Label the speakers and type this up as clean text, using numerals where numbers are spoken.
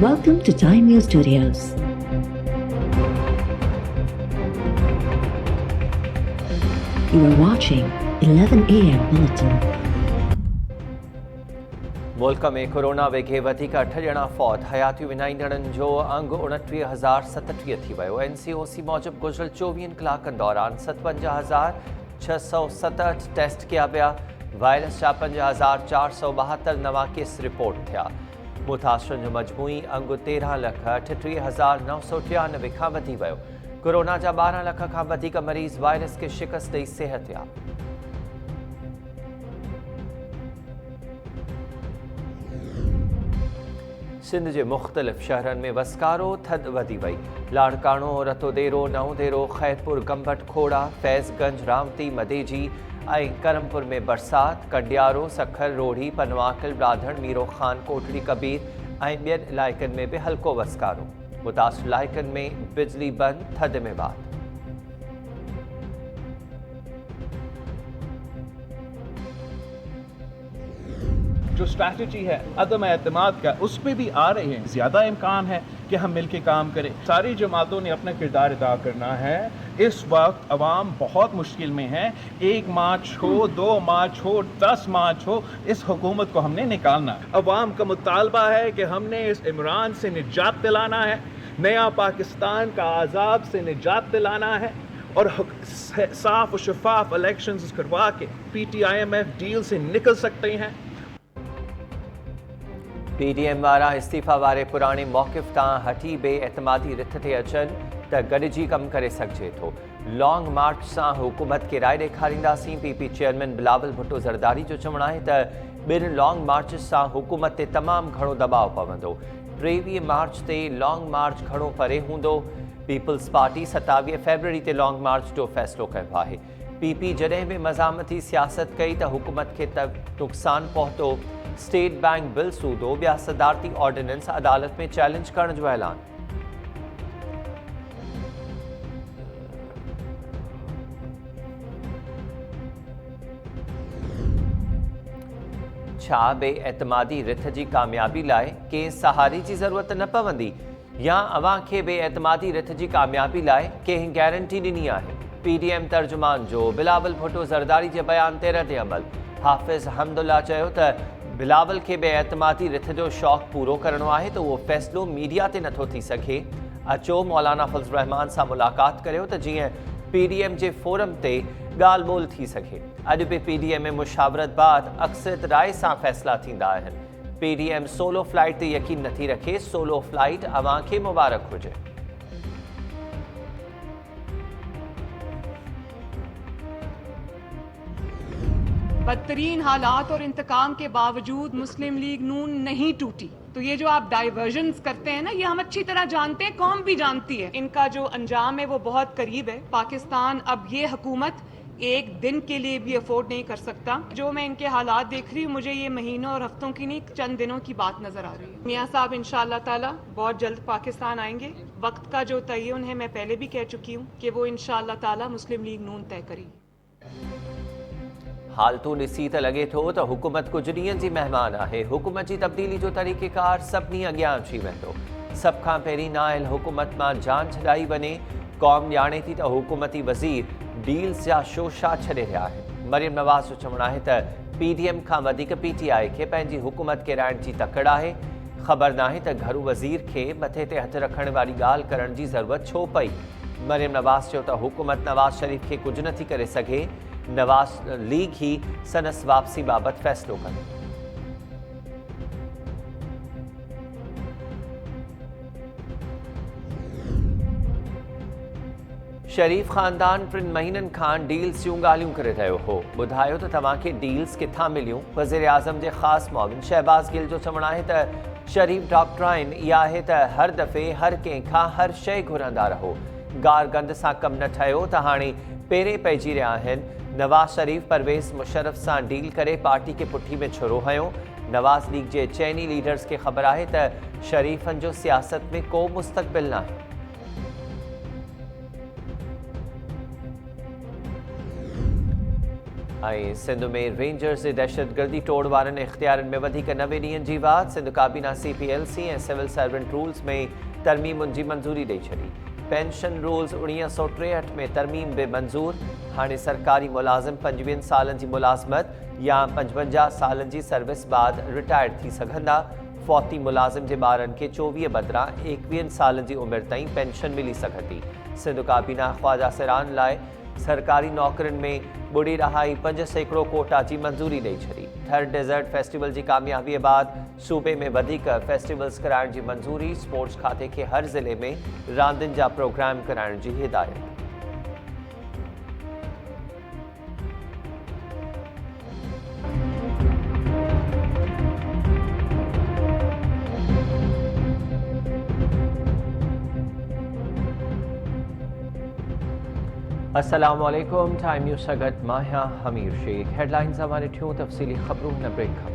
Speaker 1: Welcome to Time News Studios. You are watching 11 AM Bulletin.
Speaker 2: मुल्क में corona वेगे वधीक 8 ॼणा फौत, हयाती विञाईंदड़नि जो अंग 29,037 थी वियो। NCOC मूजिब गुज़िरियल 24 कलाकनि दौरान 57,667 टेस्ट कया विया। वायरस जा 5,472 नवां केस रिपोर्ट थिया। मुतासिरनि जो मजमूई अंग 13,38,993 खां वधी वियो। कोरोना जा 12 लख खां वधीक मरीज़ वायरस खे शिकस्त ॾेई सिहतयाब। सिंध के मुख़्तलिफ़ शहरनि में वसकारो थधि वधी वई। लाड़काणो, रतोदेरो, नवदेरो, खैरपुर, गंबट, खोड़ा, फैज़गंज, रावती, मदेजी ऐं करमपुर में बरसात। कंडियारो, सखर, रोढ़ी, पनवाकल, ब्राधण, मीरो खान, कोटड़ी, कबीर ऐं ॿियनि इलाइक़नि में भी हल्को वसकारो। मुतासिर इलाइक़नि में बिजली बंद, थधि में बात।
Speaker 3: जो स्ट्रैटेजी है अदम एतमाद का, उस पर भी आ रहे हैं। ज़्यादा इम्कान है कि हम मिलके काम करें। सारी जमातों ने अपना किरदार अदा करना है। इस वक्त अवाम बहुत मुश्किल में है। 1 मार्च हो, 2 मार्च हो, 10 मार्च हो, इस हुकूमत को हमने निकालना है। अवाम का मुतालबा है कि हमने इस इमरान से निजात दिलाना है, नया पाकिस्तान का आज़ाब से निजात दिलाना है और साफ और शफाफ इलेक्शंस करवा के PTIMF डील से निकल सकते हैं।
Speaker 2: PDM वारा इस्तीफ़ा वारे पुराने मौक़िफ़ तां हटी बेएतमादी रिथ ते अचनि त गॾिजी कमु करे सघिजे थो। लॉन्ग मार्च सां हुकूमत खे राय ॾेखारींदासीं। PP चेयरमैन बिलावल भुट्टो ज़रदारी जो चवणु आहे त ॿिनि लॉन्ग मार्च सां हुकूमत ते तमामु घणो दबाव पवंदो। 23 मार्च ते लॉन्ग मार्च घणो परे हूंदो। पीपल्स पार्टी 27 फरवरी ते लॉन्ग मार्च जो फ़ैसिलो कयो आहे। PP जॾहिं बि मज़ामती सियासत कई त हुकूमत खे नुक़सानु पहुतो। स्टेट बैंक बिल सूदो, ॿिया सदारती ऑर्डिनेंस अदालत में चैलेंज करण जो ऐलान। छा बेएतमादी रिथ जी कामयाबी लाइ कंहिं सहारे जी ज़रूरत न पवंदी या अवां खे बेएतमादी रिथ जी कामयाबी लाइ कंहिं गारंटी ॾिनी आहे? PDM तर्जुमान जो बिलावल भुट्टो ज़रदारी जे बयान ते रद्द अमल। हाफ़िज़ हमदुल्ला चयो त बिलावल के बेएतमादी रिथ जो शौक़ पूरो करणो आहे त उहो फ़ैसिलो मीडिया ते नथो थी सघे। अचो मौलाना फज़ल रहमान सां मुलाक़ात करियो त जीअं PDM जे फोरम ते ॻाल्हि ॿोल थी सघे। अॼु बि PDM में मुशावरत बाद अक्सरियत राय सां फ़ैसिला थींदा आहिनि। PDM सोलो फ्लाइट ते यकीन नथी रखे। सोलो फ्लाइट अवां खे मुबारक हुजे।
Speaker 4: बदतरीन हालात और इंतकाम के बावजूद मुस्लिम लीग नून नहीं टूटी। तो ये जो आप डाइवर्जन्स करते हैं ना, ये हम अच्छी तरह जानते हैं, कौम भी जानती है। इनका जो अंजाम है वो बहुत करीब है। पाकिस्तान अब ये हुकूमत एक दिन के लिए भी अफोर्ड नहीं कर सकता। जो मैं इनके हालात देख रही हूँ, मुझे ये महीनों और हफ्तों की नहीं, चंद दिनों की बात नजर आ रही है। मियाँ साहब इंशाअल्लाह ताला बहुत जल्द पाकिस्तान आएंगे। वक्त का जो तयन है मैं पहले भी कह चुकी हूँ कि वो इंशाअल्लाह ताला मुस्लिम लीग नून तय करेगी।
Speaker 2: हालतूं ॾिसी त लॻे थो त हुकूमत कुझु ॾींहंनि जी महिमान आहे। हुकूमत जी तब्दीली जो तरीक़ेकार सभिनी अॻियां अची वेंदो। सभ खां पहिरीं नाइल हुकूमत मां जान छॾाई वञे। क़ौम ॼाणे थी त हुकूमती वज़ीर डील्स जा शोशा छॾे रहिया आहिनि। मरियम नवाज़ जो चवणु आहे त PDM खां वधीक PTI खे पंहिंजी हुकूमत केराइण जी तकड़ आहे। ख़बर नाहे त घरू वज़ीर खे मथे ते हथु रखण वारी ॻाल्हि करण जी ज़रूरत छो पई। मरियम नवाज़ चयो त हुकूमत नवाज़ शरीफ़ खे कुझु नथी करे सघे। नवाज़ लीग ही सनस वापसी बाबत फ़ैसिलो कंदी। शरीफ़ ख़ानदान 3 महीननि खां डील्स जूं ॻाल्हियूं करे रहियो हो। ॿुधायो त तव्हांखे डील्स किथां मिलियूं। वज़ीर आज़म जे ख़ासि मुआविन शहबाज़ गिल जो चवणु आहे त शरीफ़ डॉक्ट्राइन इहा आहे त हर दफ़े हर कंहिंखां हर शइ घुरंदा रहो। गार गंद सां कमु न ठहियो त हाणे पेरे पइजी रहिया आहिनि। नवाज़ शरीफ़ परवेज़ मुशर्रफ सां डील करे पार्टी के पुठी में छुरो हयो। नवाज़ लीग जे चइनी लीडर्स खे ख़बर आहे त शरीफ़नि जो सियासत में को मुस्तक़बिल नाहे। ऐं सिंध में रेंजर्स जे दहशतगर्दी टोड़ वारनि इख़्तियारनि में वधीक 90 ॾींहनि जी वाद। सिंध काबीना CPLC ऐं सिविल सर्वेंट रूल्स में तरमीमुनि जी मंज़ूरी ॾेई छॾी। पेंशन रूल्स 1963 में तरमीम बि मंज़ूर। हाणे सरकारी मुलाज़िम 25 सालनि जी मुलाज़मत या 55 सालनि जी सर्विस बाद रिटायर थी सघंदा। फौती मुलाज़िम जे ॿारनि खे 24 बदिरां 21 सालनि जी उमिरि ताईं पेंशन मिली सघंदी। सिंध काबीना ख्वाजा सिरान लाइ सरकारी नौकरियुनि में ॿुड़ी रहाई 5% कोटा जी मंज़ूरी ॾेई छॾी। थर्ड डेज़र्ट फेस्टिवल जी कामयाबीअ बाद सूबे में वधीक फेस्टिवल्स कराइण जी मंज़ूरी। स्पोर्ट्स खाते खे हर ज़िले में रांदियुनि जा प्रोग्राम कराइण जी हिदायत। अस्सलामुअलैकुम। टाइम न्यूज़ सां गॾु मां आहियां हमीर शेख। हेडलाइंस हमारे ठियूं तफ़सीली ख़बरूं हिन ब्रेक खां।